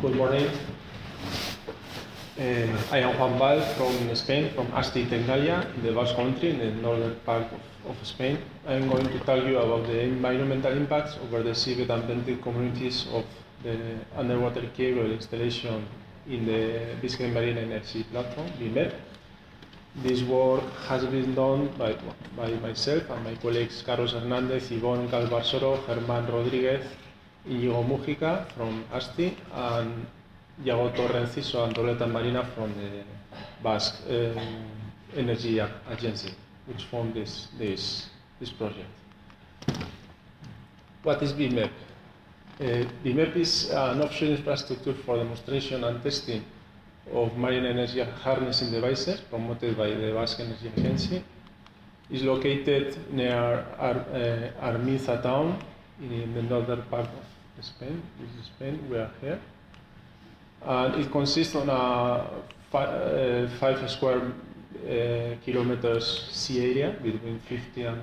Good morning. I am Juan Val from Spain, from Asti Tengalia, in the Basque Country, in the northern part of Spain. I am going to tell you about the environmental impacts over the seabed and bentic communities of the underwater cable installation in the Biscay Marine Energy Platform, BIMEP. This work has been done by myself and my colleagues Carlos Hernández, Ivonne Calvarsoro, Germán Rodríguez, Íñigo Mújica from Asti, and Iago Torrenciso and Doleta Marina from the Basque Energy Agency, which formed this project. What is BIMEP? BIMEP is an offshore infrastructure for demonstration and testing of marine energy harnessing devices promoted by the Basque Energy Agency. It is located near Armiza town in the northern part of Spain. This is Spain, we are here. And it consists on a 5 square kilometers sea area between 50 and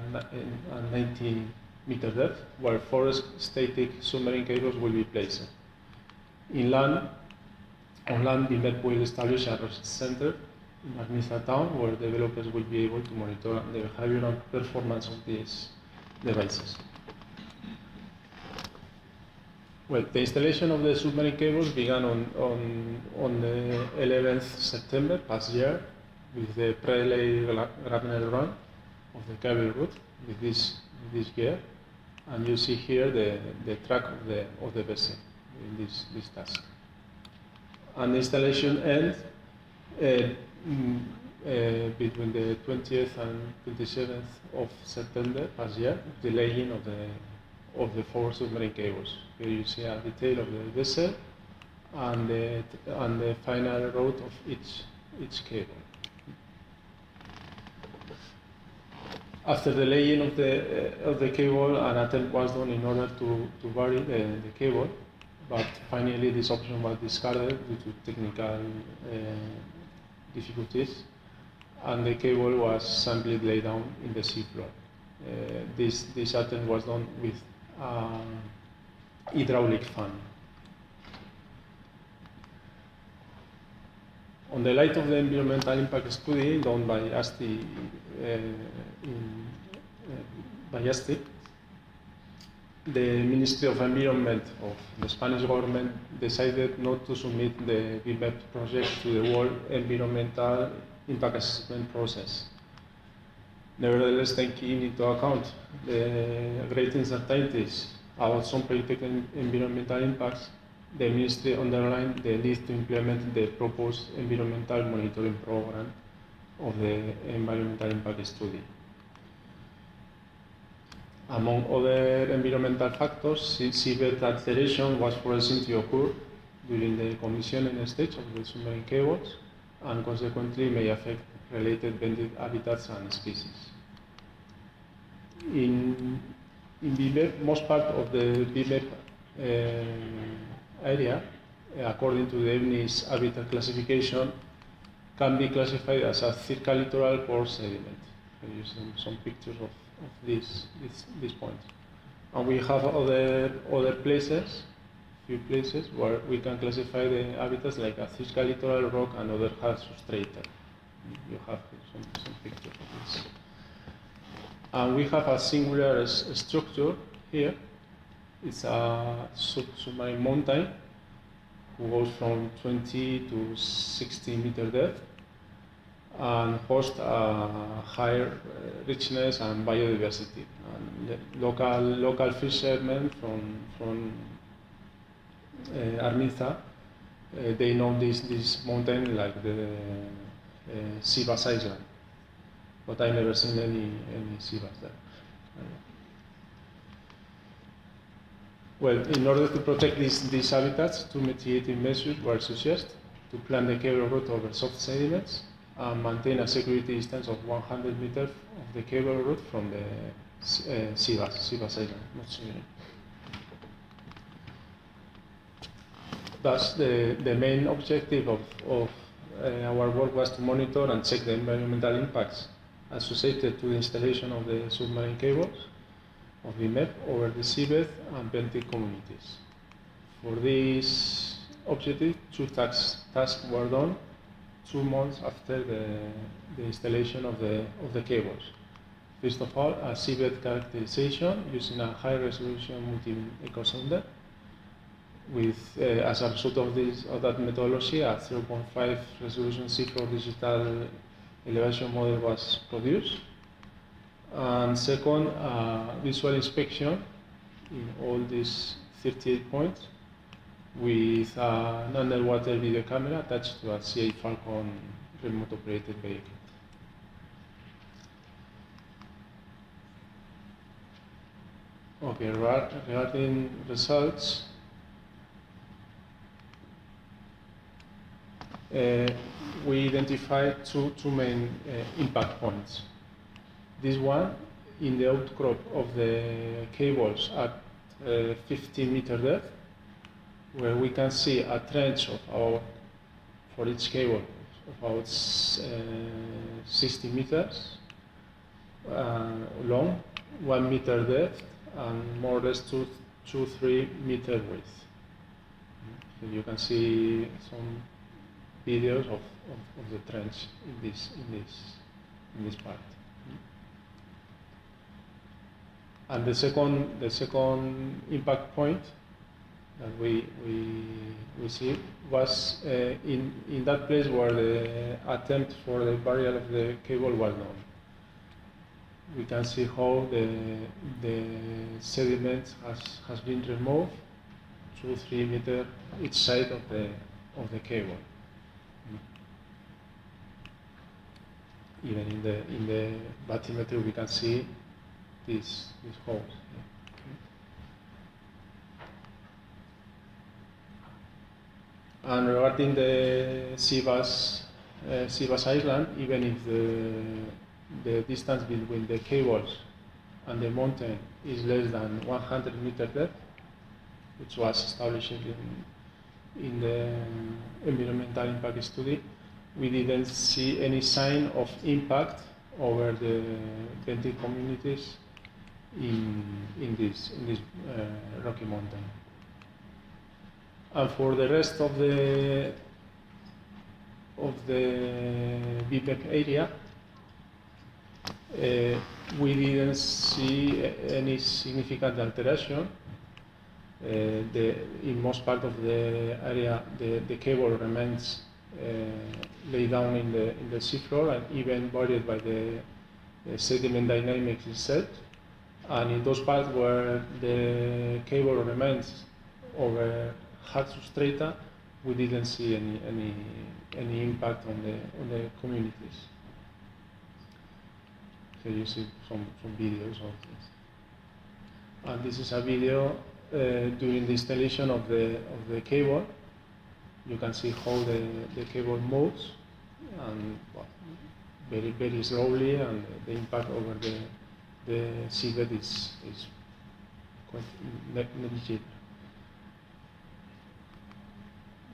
90 meter depth, where 4 static submarine cables will be placed. On land, BIMEP will establish a research center in Armiza town, where developers will be able to monitor the behavior and performance of these devices. Well, the installation of the submarine cables began on the 11th September past year with the pre-lay grapnel run of the cable route with this gear, and you see here the track of the vessel in this task. And the installation ends between the 20th and 27th of September past year, the laying of the 4 submarine cables. Here you see a detail of the vessel and the final route of each cable. After the laying of the cable, an attempt was done in order to vary the cable, but finally this option was discarded due to technical difficulties, and the cable was simply laid down in the seafloor. This attempt was done with hydraulic fan. On the light of the environmental impact study done by Asti, the Ministry of Environment of the Spanish government decided not to submit the BIMEP project to the World Environmental Impact Assessment process. Nevertheless, taking into account the great uncertainties about some predicted environmental impacts, the Ministry underlined the need to implement the proposed environmental monitoring program of the environmental impact study. Among other environmental factors, seabed alteration was foreseen to occur during the commissioning stage of the submarine cables, and consequently may affect related bentic habitats and species. In BIMEP, most part of the BIMEP area, according to the EBNIS habitat classification, can be classified as a Circa littoral pore sediment. I'm using some pictures of this point. And we have other places, few places, where we can classify the habitats like a Circa littoral rock and other hard substrata. You have some pictures of this. And we have a singular structure here. It's a submarine mountain who goes from 20 to 60 meter depth and hosts a higher richness and biodiversity. And local fishermen from Armiza, they know this mountain like the sea bass island, but I've never seen any sea bass there. Well, in order to protect these habitats, 2 mitigating measures were suggested: to plan the cable route over soft sediments and maintain a security distance of 100 meters of the cable route from the sea bass island. Thus, the main objective of our work was to monitor and check the environmental impacts associated to the installation of the submarine cables of BIMEP over the seabed and bentic communities. For this objective, two tasks were done 2 months after the installation of the cables. First of all, a seabed characterization using a high-resolution multi-echo sounder. With, as a result of that methodology, a 0.5 resolution seafloor digital elevation model was produced. And second, visual inspection in all these 38 points with an underwater video camera attached to a CA Falcon remote operated vehicle. Okay, regarding results, we identified two main impact points. This one in the outcrop of the cables at 50-meter depth, where we can see a trench of about, for each cable, of about 60 meters long, 1 meter depth, and more or less 2-3 meter width. And you can see some videos of the trench in this part. And the second impact point that we see was in that place where the attempt for the burial of the cable was done. We can see how the sediment has been removed 2-3 meters each side of the cable. Even in the bathymetry we can see these holes. And regarding the Sivas Island, even if the distance between the cables and the mountain is less than 100 meters depth, which was established in the environmental impact study, we didn't see any sign of impact over the benthic communities in this Rocky Mountain. And for the rest of the BPEC area, we didn't see any significant alteration. In most part of the area, the cable remains laid down in the seafloor and even buried by the sediment dynamics itself. And in those parts where the cable remains over hard substrata, we didn't see any impact on the communities. So you see some videos of this. And this is a video during the installation of the cable. You can see how the cable moves, and well, very, very slowly, and the impact over the seabed is quite negligible.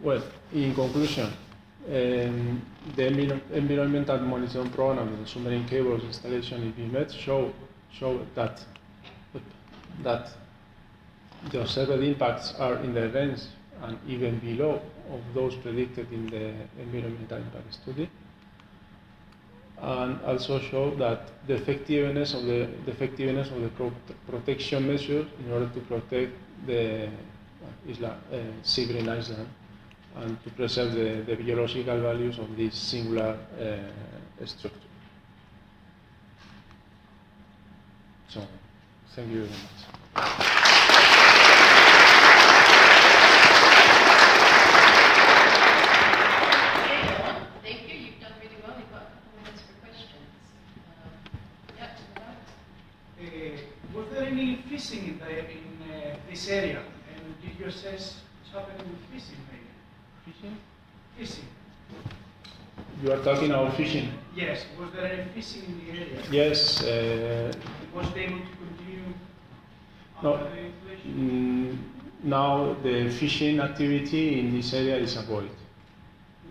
Well, in conclusion, the environmental monitoring program of the submarine cables installation in BMET show that the observed impacts are in the range and even below of those predicted in the environmental impact study, and also show that the effectiveness of the protection measures in order to protect the Seagreen Island and to preserve the biological values of this singular structure. So, thank you very much. Was there any fishing in this area? And did you assess what's happening with fishing maybe? Fishing? Fishing. You are talking about fishing? Yes. Was there any fishing in the area? Yes. Was it able to continue No. after the installation? Now the fishing activity in this area is avoided.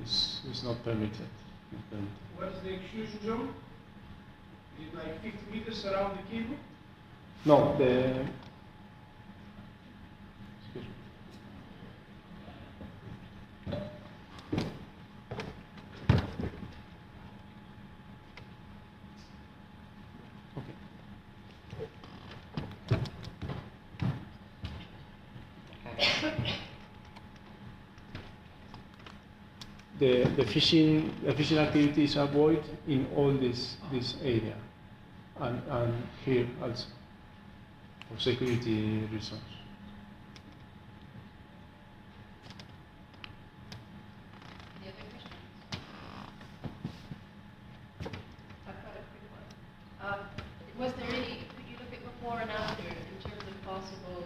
It's not permitted. What is the exclusion zone? Is it like 50 meters around the cable? No, excuse me. the fishing activities avoid in all this area, and here also for security reasons. Any other questions? I've got a quick one. Was there any? Could you look at before and after in terms of possible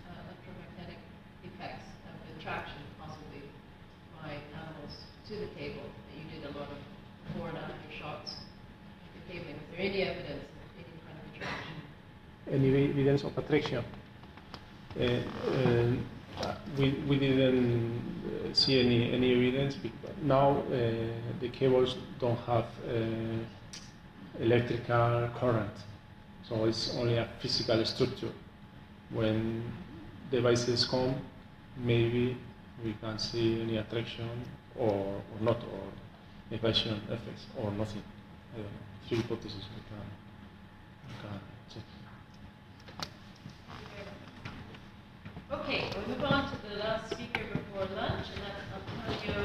electromagnetic effects of attraction, possibly by animals to the cable? That you did a lot of before and after shots of the cabling. Is there any evidence of any kind of attraction? Any evidence of attraction? We didn't see any evidence. Now the cables don't have electrical current, so it's only a physical structure. When devices come, maybe we can see any attraction or not, or evasion effects or nothing. I don't know. Three hypotheses we can check. Okay, we'll move on to the last speaker before lunch, and that's Antonio